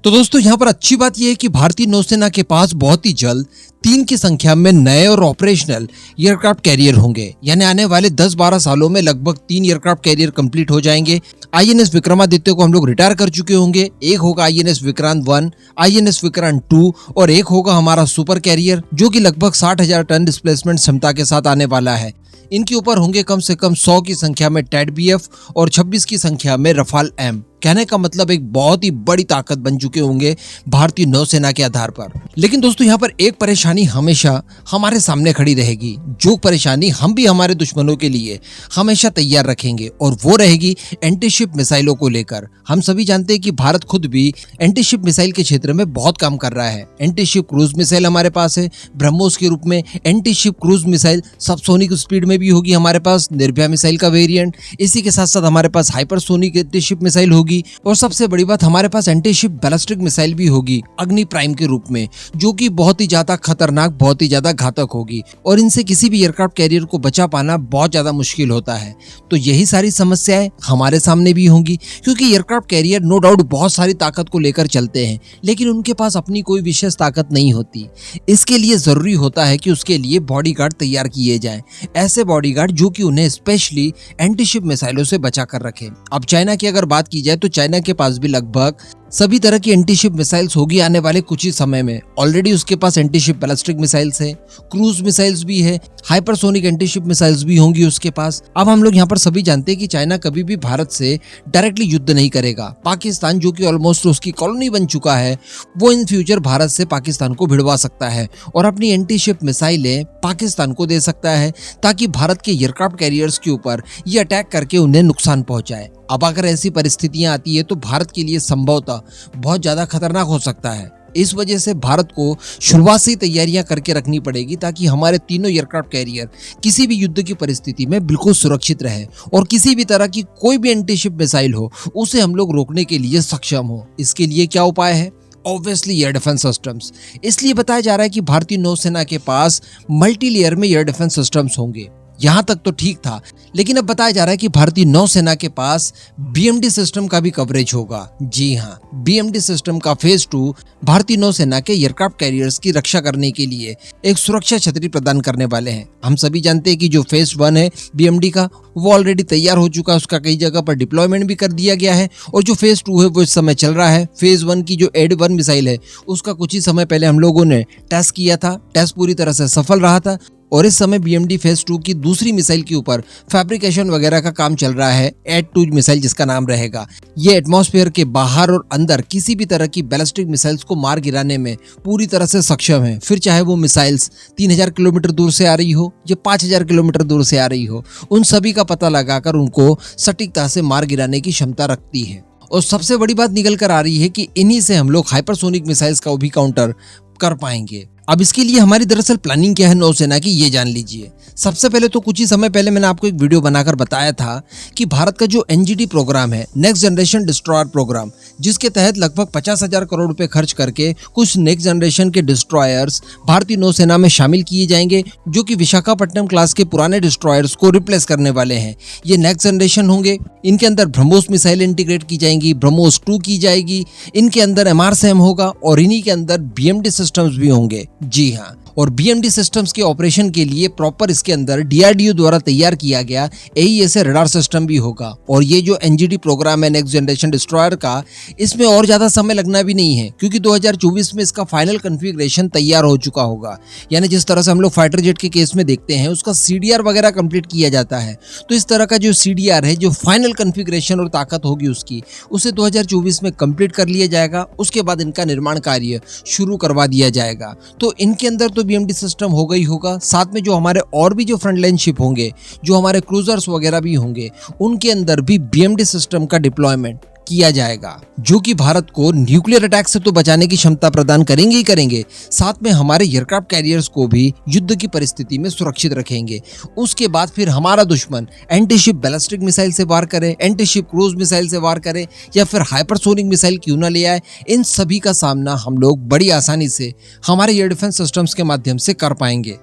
तो दोस्तों यहाँ पर अच्छी बात यह है कि भारतीय नौसेना के पास बहुत ही जल्द 3 की संख्या में नए और ऑपरेशनल एयरक्राफ्ट कैरियर होंगे। यानी आने वाले 10-12 सालों में लगभग 3 एयरक्राफ्ट कैरियर कंप्लीट हो जाएंगे। आईएनएस विक्रमादित्य को हम लोग रिटायर कर चुके होंगे। एक होगा आईएनएस विक्रांत 1, आईएनएस विक्रांत 2 और एक होगा हमारा सुपर कैरियर जो कि लगभग 60,000 टन डिस्प्लेसमेंट क्षमता के साथ आने वाला है। इनके ऊपर होंगे कम से कम 100 की संख्या में टैड बीएफ और 26 की संख्या में रफाल एम। कहने का मतलब एक बहुत ही बड़ी ताकत बन चुके होंगे भारतीय नौसेना के आधार पर। लेकिन दोस्तों यहाँ पर एक परेशानी हमेशा हमारे सामने खड़ी रहेगी, जो परेशानी हम भी हमारे दुश्मनों के लिए हमेशा तैयार रखेंगे और वो रहेगी एंटीशिप मिसाइलों को लेकर। हम सभी जानते हैं कि भारत खुद भी एंटीशिप मिसाइल के क्षेत्र में बहुत काम कर रहा है। एंटीशिप क्रूज मिसाइल हमारे पास है ब्रह्मोस के रूप में। Antiship cruise missile subsonic speed में भी होगी हमारे पास, निर्भया मिसाइल का वेरिएंट। इसी के साथ साथ हमारे पास हाइपरसोनिक एंटीशिप मिसाइल होगी और सबसे बड़ी बात हमारे पास एंटीशिप बैलिस्टिक मिसाइल भी होगी अग्नि प्राइम के रूप में, जो कि बहुत ही ज्यादा खतरनाक, बहुत ही ज्यादा घातक होगी और इनसे किसी भी एयरक्राफ्ट कैरियर को बचा पाना बहुत ज्यादा मुश्किल होता है। तो यही सारी समस्याएं हमारे सामने भी होंगी, क्योंकि एयरक्राफ्ट कैरियर नो डाउट बहुत सारी ताकत को लेकर चलते हैं, लेकिन उनके पास अपनी कोई विशेष ताकत नहीं होती। इसके लिए जरूरी होता है कि उसके लिए बॉडीगार्ड तैयार किए जाएं, ऐसे बॉडीगार्ड जो कि उन्हें स्पेशली एंटीशिप मिसाइलों से बचा कर रखें। अब चाइना की अगर बात की जाए तो चाइना के पास भी लगभग सभी तरह की एंटीशिप मिसाइल्स होगी आने वाले कुछ ही समय में। ऑलरेडी उसके पास एंटीशिप बैलिस्टिक मिसाइल्स है, क्रूज मिसाइल्स भी है, हाइपरसोनिक एंटीशिप मिसाइल्स भी होंगी उसके पास। अब हम लोग यहाँ पर सभी जानते हैं कि चाइना कभी भी भारत से डायरेक्टली युद्ध नहीं करेगा। पाकिस्तान जो कि ऑलमोस्ट उसकी कॉलोनी बन चुका है, वो इन फ्यूचर भारत से पाकिस्तान को भिड़वा सकता है और अपनी एंटीशिप मिसाइलें पाकिस्तान को दे सकता है, ताकि भारत के एयरक्राफ्ट कैरियर्स के ऊपर ये अटैक करके उन्हें नुकसान पहुंचाए। अब अगर ऐसी परिस्थितियां आती है तो भारत के लिए संभवतः बहुत ज्यादा खतरनाक हो सकता है। इस वजह से भारत को शुरुआत से ही तैयारियां करके रखनी पड़ेगी, ताकि हमारे तीनों एयरक्राफ्ट कैरियर किसी भी युद्ध की परिस्थिति में बिल्कुल सुरक्षित रहे और किसी भी तरह की कोई भी एंटीशिप मिसाइल हो उसे हम लोग रोकने के लिए सक्षम हो। इसके लिए क्या उपाय है? Obviously air defence systems. इसलिए बताया जा रहा है कि भारतीय नौसेना के पास मल्टी लेयर में एयर डिफेंस सिस्टम्स होंगे। यहाँ तक तो ठीक था, लेकिन अब बताया जा रहा है कि भारतीय नौसेना के पास बीएमडी सिस्टम का भी कवरेज होगा। जी हाँ, बीएमडी सिस्टम का फेज 2 भारतीय नौसेना के एयरक्राफ्ट कैरियर्स की रक्षा करने के लिए एक सुरक्षा छतरी प्रदान करने वाले हैं। हम सभी जानते हैं कि जो फेज 1 है बीएमडी का, वो ऑलरेडी तैयार हो चुका है, उसका कई जगह पर डिप्लॉयमेंट भी कर दिया गया है और जो फेज 2 है वो इस समय चल रहा है। फेज 1 की जो एड-1 मिसाइल है उसका कुछ ही समय पहले हम लोगों ने टेस्ट किया था, टेस्ट पूरी तरह से सफल रहा था और इस समय बीएमडी फेज 2 की दूसरी मिसाइल के ऊपर फैब्रिकेशन वगैरह का काम चल रहा है। एड-2 मिसाइल जिसका नाम रहेगा, ये एटमॉस्फेयर के बाहर और अंदर किसी भी तरह की बैलिस्टिक मिसाइल्स को मार गिराने में पूरी तरह से सक्षम है। फिर चाहे वो मिसाइल्स 3000 किलोमीटर दूर से आ रही हो या 5000 किलोमीटर दूर से आ रही हो, उन सभी का पता लगाकर उनको सटीकता से मार गिराने की क्षमता रखती है। और सबसे बड़ी बात निकल कर आ रही है कि इन्हीं से हम लोग हाइपरसोनिक मिसाइल्स का भी काउंटर कर पाएंगे। अब इसके लिए हमारी दरअसल प्लानिंग क्या है नौसेना की, ये जान लीजिए। सबसे पहले तो कुछ ही समय पहले मैंने आपको एक वीडियो बनाकर बताया था कि भारत का जो एनजीडी प्रोग्राम है, नेक्स्ट जनरेशन डिस्ट्रॉयर प्रोग्राम, जिसके तहत लगभग 50,000 करोड़ रुपए खर्च करके कुछ नेक्स्ट जनरेशन के डिस्ट्रॉयर्स भारतीय नौसेना में शामिल किए जाएंगे, जो कि विशाखापट्टनम क्लास के पुराने डिस्ट्रॉयर्स को रिप्लेस करने वाले हैं। ये नेक्स्ट जनरेशन होंगे। इनके अंदर ब्रह्मोस मिसाइल इंटीग्रेट की जाएंगी, ब्रह्मोस 2 की जाएगी, इनके अंदर एमआरसीएम होगा और इन्हीं के अंदर बीएमडी सिस्टम्स भी होंगे। जी हाँ, और बीएमडी सिस्टम्स के ऑपरेशन के लिए प्रॉपर इसके अंदर डीआरडीओ द्वारा तैयार किया गया एईएस रडार सिस्टम भी होगा। और ये जो एनजीडी प्रोग्राम है नेक्स्ट जनरेशन डिस्ट्रॉयर का, इसमें और ज्यादा समय लगना भी नहीं है, क्योंकि 2024 में इसका फाइनल कॉन्फ़िगरेशन तैयार हो चुका होगा। यानी जिस तरह से हम लोग फाइटर जेट के केस में देखते हैं उसका सीडीआर वगैरह कंप्लीट किया जाता है, तो इस तरह का जो सीडीआर है, जो फाइनल कॉन्फ़िगरेशन और ताकत होगी उसकी, उसे 2024 में कंप्लीट कर लिया जाएगा। उसके बाद इनका निर्माण कार्य शुरू करवा दिया जाएगा। तो इनके अंदर तो बीएमडी सिस्टम होगा ही होगा, साथ में जो हमारे और भी जो फ्रंटलाइन शिप होंगे, जो हमारे क्रूजर्स वगैरह भी होंगे, उनके अंदर भी बीएमडी सिस्टम का डिप्लॉयमेंट किया जाएगा, जो कि भारत को न्यूक्लियर अटैक से तो बचाने की क्षमता प्रदान करेंगे ही करेंगे, साथ में हमारे एयरक्राफ्ट कैरियर्स को भी युद्ध की परिस्थिति में सुरक्षित रखेंगे। उसके बाद फिर हमारा दुश्मन एंटीशिप बैलिस्टिक मिसाइल से वार करे, एंटीशिप क्रूज मिसाइल से वार करे या फिर हाइपरसोनिक मिसाइल क्यों ना ले आए, इन सभी का सामना हम लोग बड़ी आसानी से हमारे एयर डिफेंस सिस्टम्स के माध्यम से कर पाएंगे।